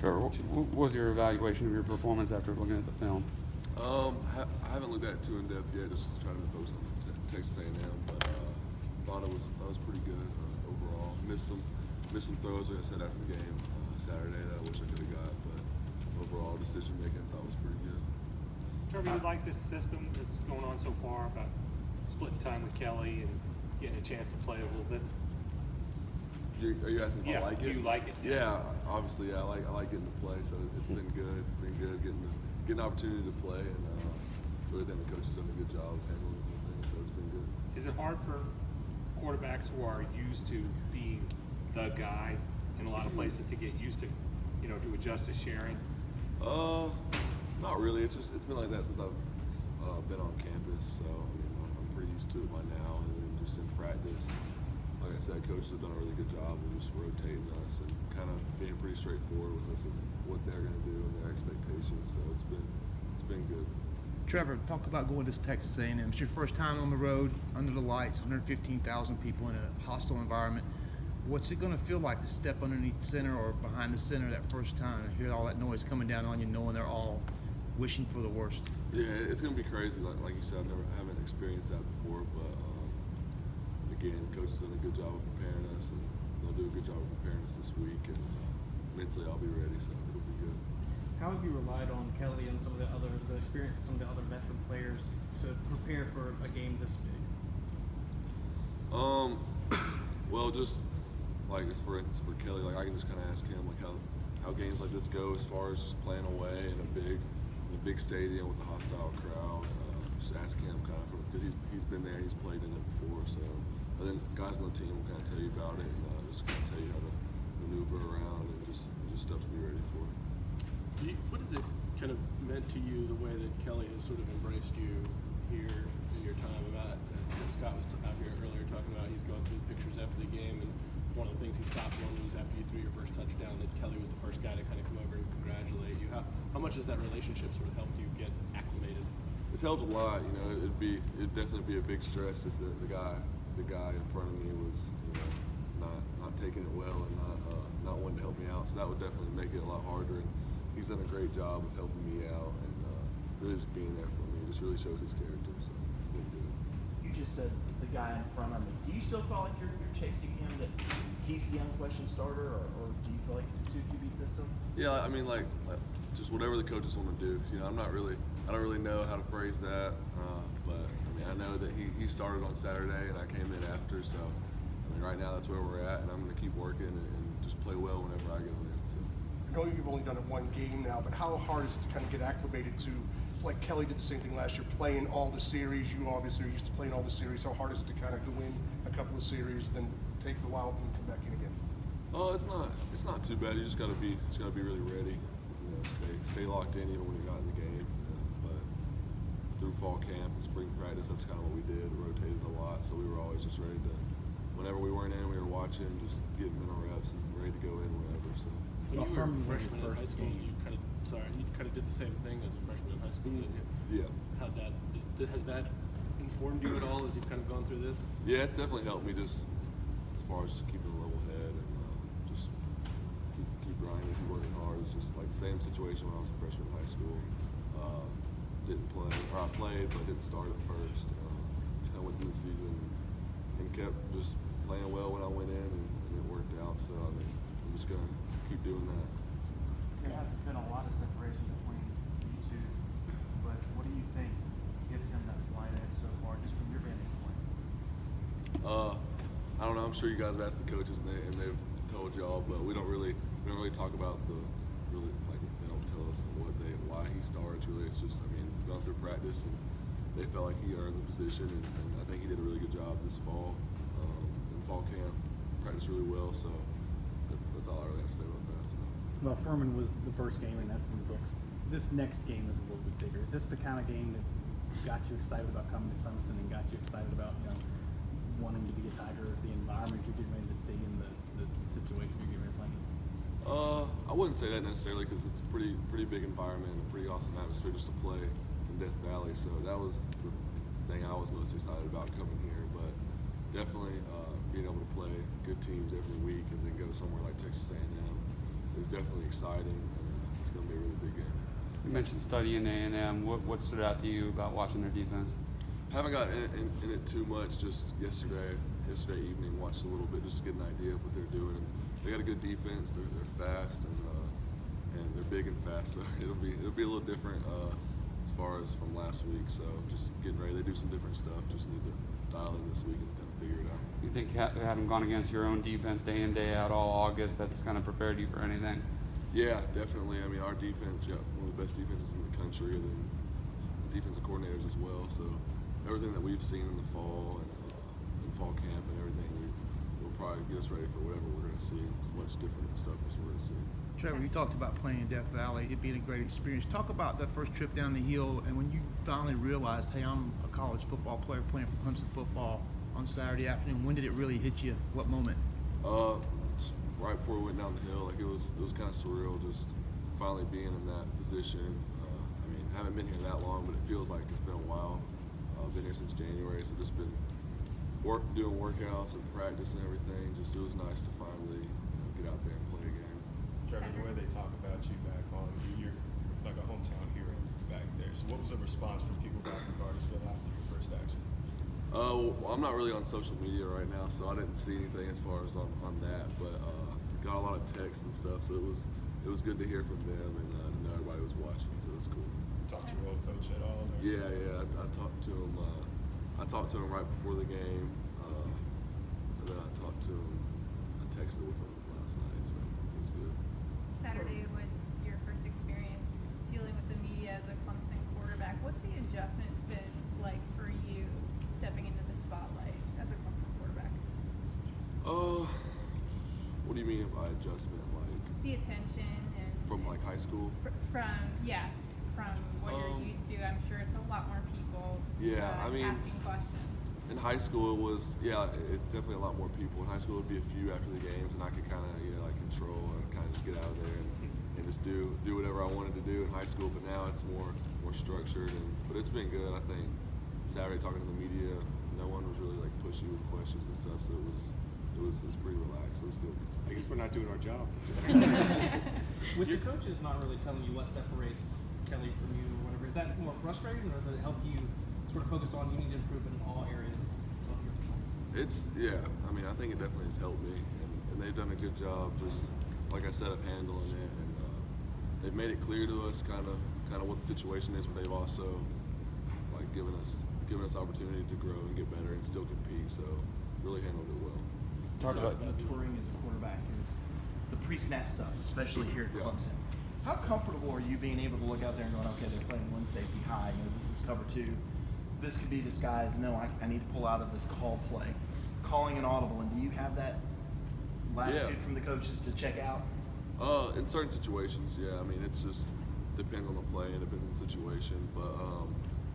Trevor, what was your evaluation of your performance after looking at the film? I haven't looked at it too in depth yet. Just trying to focus on Texas A&M, but thought it was pretty good overall. Missed some throws, like I said, after the game Saturday that I wish I could have got, but overall decision making I thought was pretty good. Trevor, you like this system that's going on so far about splitting time with Kelly and getting a chance to play a little bit? Are you asking if I like it? Do you like it? Yeah, obviously, yeah, I like getting to play, so it's been good. Getting an opportunity to play, and really think the coach has done a good job of handling the whole thing, so it's been good. Is it hard for quarterbacks who are used to being the guy in a lot of places to get used to, to adjust to sharing? Not really. It's been like that since I've been on campus, so I'm pretty used to it by now, and then just in practice. Like I said, coaches have done a really good job of just rotating us and kind of being pretty straightforward with us and what they're going to do and their expectations. So it's been good. Trevor, talk about going to Texas A&M. It's your first time on the road, under the lights, 115,000 people in a hostile environment. What's it going to feel like to step underneath the center or behind the center that first time and hear all that noise coming down on you, knowing they're all wishing for the worst? Yeah, it's going to be crazy. Like you said, I haven't experienced that before, but again, coach has done a good job of preparing us, and they'll do a good job of preparing us this week, and mentally I'll be ready, so it'll be good. How have you relied on Kelly and some of the experience of some of the other veteran players to prepare for a game this big? Well, just like for instance for Kelly, like I can just kind of ask him like how games like this go as far as just playing away in a big stadium with a hostile crowd. Just ask him kind of because he's been there, he's played in it before, so. And then guys on the team will kind of tell you about it and just kind of tell you how to maneuver around and just stuff to be ready for. What has it kind of meant to you the way that Kelly has sort of embraced you here in your time? About Scott was out here earlier talking about he's going through the pictures after the game, and one of the things he stopped on was after you threw your first touchdown that Kelly was the first guy to kind of come over and congratulate you. How much has that relationship sort of helped you get acclimated? It's helped a lot. It'd definitely be a big stress if the guy in front of me was not taking it well and not wanting to help me out. So that would definitely make it a lot harder. And he's done a great job of helping me out and really just being there for me. It just really shows his character. So it's been good. You just said the guy in front of me. Do you still feel like you're chasing him, that he's the unquestioned starter, or do you feel like it's a 2 QB system? Yeah, I mean like just whatever the coaches want to do. I don't really know how to phrase that, but I know that he started on Saturday and I came in after, so right now that's where we're at, and I'm going to keep working and just play well whenever I go in. So. I know you've only done it one game now, but how hard is it to kind of get acclimated to, like Kelly did the same thing last year, playing all the series? You obviously are used to playing all the series. How hard is it to kind of go in a couple of series, then take the while and come back in again? Oh, it's not too bad. You just got to be really ready. Stay locked in even when you're not in the game. But through fall camp and spring practice, that's kind of what we did. We rotated a lot, so we were always just ready to. Whenever we weren't in, we were watching, just getting mental reps and ready to go in whenever. So. When you were a freshman in high school, you kind of did the same thing as a freshman in high school, didn't you? Yeah. Has that informed you at all as you've kind of gone through this? Yeah, it's definitely helped me just as far as just keeping a level head and just keep grinding, keep working hard. It's just like the same situation when I was a freshman in high school. Didn't play, or I played but didn't start at first. Kind of went through the season and kept just playing well when I went in, and it worked out. So I'm just gonna keep doing that. There hasn't been a lot of separation between you two, but what do you think gives him that slight edge so far, just from your vantage point? I don't know. I'm sure you guys have asked the coaches and they've told y'all, but we don't really talk about they don't tell us why he starts. Really, it's just gone through practice and they felt like he earned the position, and I think he did a really good job this fall in fall camp. Practiced really well, so that's all I really have to say about that. So. Well, Furman was the first game, and that's in the books. This next game is a little bit bigger. Is this the kind of game that got you excited about coming to Clemson and got you excited about wanting to be a Tiger, the environment you're getting ready to see, in the situation you're getting ready to play in? I wouldn't say that necessarily, because it's a pretty big environment and a pretty awesome atmosphere just to play in Death Valley. So that was the thing I was most excited about coming here. But definitely being able to play good teams every week and then go somewhere like Texas A&M is definitely exciting, and it's going to be a really big game. You mentioned studying A&M. What stood out to you about watching their defense? Haven't got in it too much. Just yesterday evening, watched a little bit just to get an idea of what they're doing. And they got a good defense. They're fast and they're big and fast. So it'll be a little different as far as from last week. So just getting ready. They do some different stuff. Just need to dial in this week and kind of figure it out. You think having gone against your own defense day in, day out all August, that's kind of prepared you for anything? Yeah, definitely. I mean, our defense, we got one of the best defenses in the country, and then defensive coordinators as well. So everything that we've seen in the fall and in fall camp and everything, will probably get us ready for whatever we're going to see. It's much different stuff as we're going to see. Trevor, you talked about playing in Death Valley, it being a great experience. Talk about that first trip down the hill and when you finally realized, hey, I'm a college football player playing for Clemson football on Saturday afternoon. When did it really hit you? What moment? Right before we went down the hill, like it was kind of surreal just finally being in that position. I mean, I haven't been here that long, but it feels like it's been a while. I've been here since January, so just been doing workouts and practice and everything. Just it was nice to finally get out there and play a game. Trevor, the way they talk about you back home, you're like a hometown hero back there. So what was the response from people back in Cartersville after your first action? Well, I'm not really on social media right now, so I didn't see anything as far as on that. But got a lot of texts and stuff, so it was good to hear from them and to know everybody was watching. So it was cool. Talk to your old coach at all? Or? Yeah. I talked to him. I talked to him right before the game, and then I talked to him. I texted with him last night, so it was good. Saturday was your first experience dealing with the media as a Clemson quarterback. What's the adjustment been like for you stepping into the spotlight as a Clemson quarterback? What do you mean by adjustment? Like The attention and from like high school? From what you're used to. I'm sure it's a lot more people. Yeah, I mean, asking questions. in high school it was it's definitely a lot more people. In high school it'd be a few after the games, and I could kind of like control and kind of just get out of there and just do whatever I wanted to do in high school. But now it's more structured, but it's been good. I think Saturday talking to the media, no one was really like pushing with questions and stuff, so it was pretty relaxed. It was good. I guess we're not doing our job. With your coaches not really telling you what separates Kelly from you or whatever, is that more frustrating, or does it help you sort of focus on you need to improve in all areas of your performance? I mean, I think it definitely has helped me, and they've done a good job, just like I said, of handling it, and they've made it clear to us kind of what the situation is, but they've also like given us opportunity to grow and get better and still compete. So really handled it well. Talk about touring as a quarterback is the pre-snap stuff, especially here at Clemson. How comfortable are you being able to look out there and going, okay, they're playing one safety high, this is cover two, this could be disguised, no, I need to pull out of this call play, calling an audible, and do you have that latitude from the coaches to check out? In certain situations, yeah. I mean, it's just depends on the play and depends on the situation, but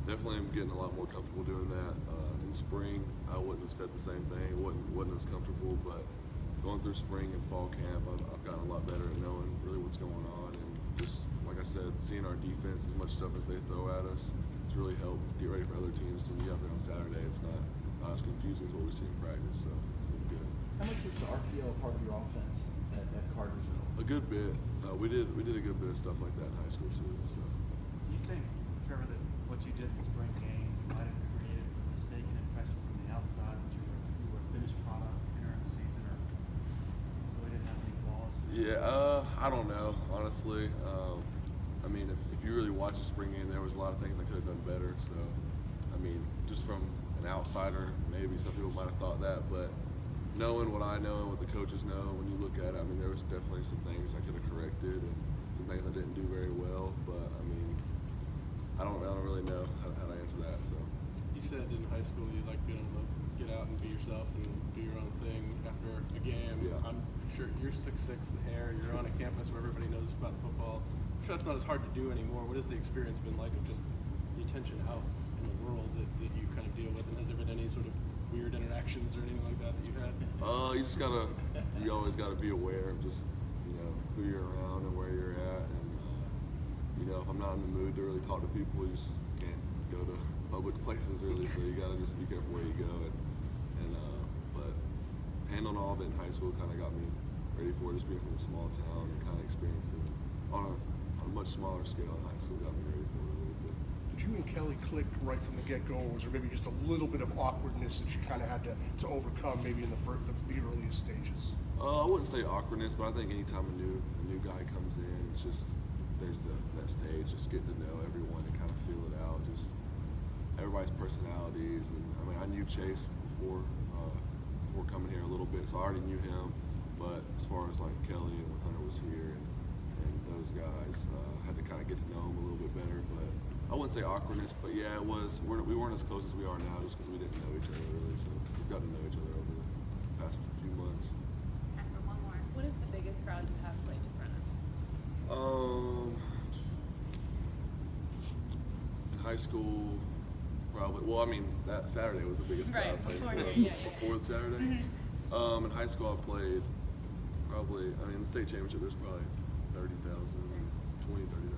definitely I'm getting a lot more comfortable doing that. In spring, I wouldn't have said the same thing. Wasn't as comfortable, but going through spring and fall camp, I've gotten a lot better at knowing really what's going on, and just like I said, seeing our defense as much stuff as they throw at us, it's really helped get ready for other teams. When you get out there on Saturday, it's not as confusing as what we see in practice, so it's been good. How much was the RPO a part of your offense at Cartersville? A good bit. We did a good bit of stuff like that in high school too. So. Do you think, Trevor, that what you did in the spring game might have created a mistaken impression from the outside that you were a finished product entering the season, or really didn't have any flaws? Yeah, I don't know, honestly. I mean, if you really watch the spring game, there was a lot of things I could have done better. So, I mean, just from an outsider, maybe some people might have thought that, but knowing what I know and what the coaches know, when you look at it, I mean, there was definitely some things I could have corrected and some things I didn't do very well. But I mean, I don't really know how to answer that. So. You said in high school you like being able to get out and be yourself and do your own thing after a game. Yeah. I'm sure you're 6'6", the hair. You're on a campus where everybody knows about football. I'm sure that's not as hard to do anymore. What has the experience been like of just the attention out in the world that you kind of deal with? And has there been any sort of weird interactions or anything like that you've had? You always gotta be aware of just who you're around and where you're at, and if I'm not in the mood to really talk to people, you just can't go to public places really. So you gotta just be careful where you go, but handling all of it in high school kind of got me ready for it. Just being from a small town and kind of experiencing it on a much smaller scale in high school got me ready for it a little bit. Did you and Kelly click right from the get-go, or was there maybe just a little bit of awkwardness that you kind of had to overcome maybe in the earliest stages? I wouldn't say awkwardness, but I think anytime a new guy comes in, it's just there's that stage, just getting to know everyone and kind of feel it out, just everybody's personalities. And I mean, I knew Chase before coming here a little bit, so I already knew him. But as far as like Kelly and when Hunter was here and those guys, had to kind of get to know them a little bit better. But I wouldn't say awkwardness, but yeah, it was. We weren't as close as we are now, just because we didn't know each other really. So we've got to know each other over the past few months. Time for one more. What is the biggest crowd you have played in front of? In high school, probably. Well, I mean, that Saturday was the biggest crowd I played before, for, yeah. before the Saturday. In high school, I played probably. I mean, in the state championship, there's probably 30,000, 20, 30,000.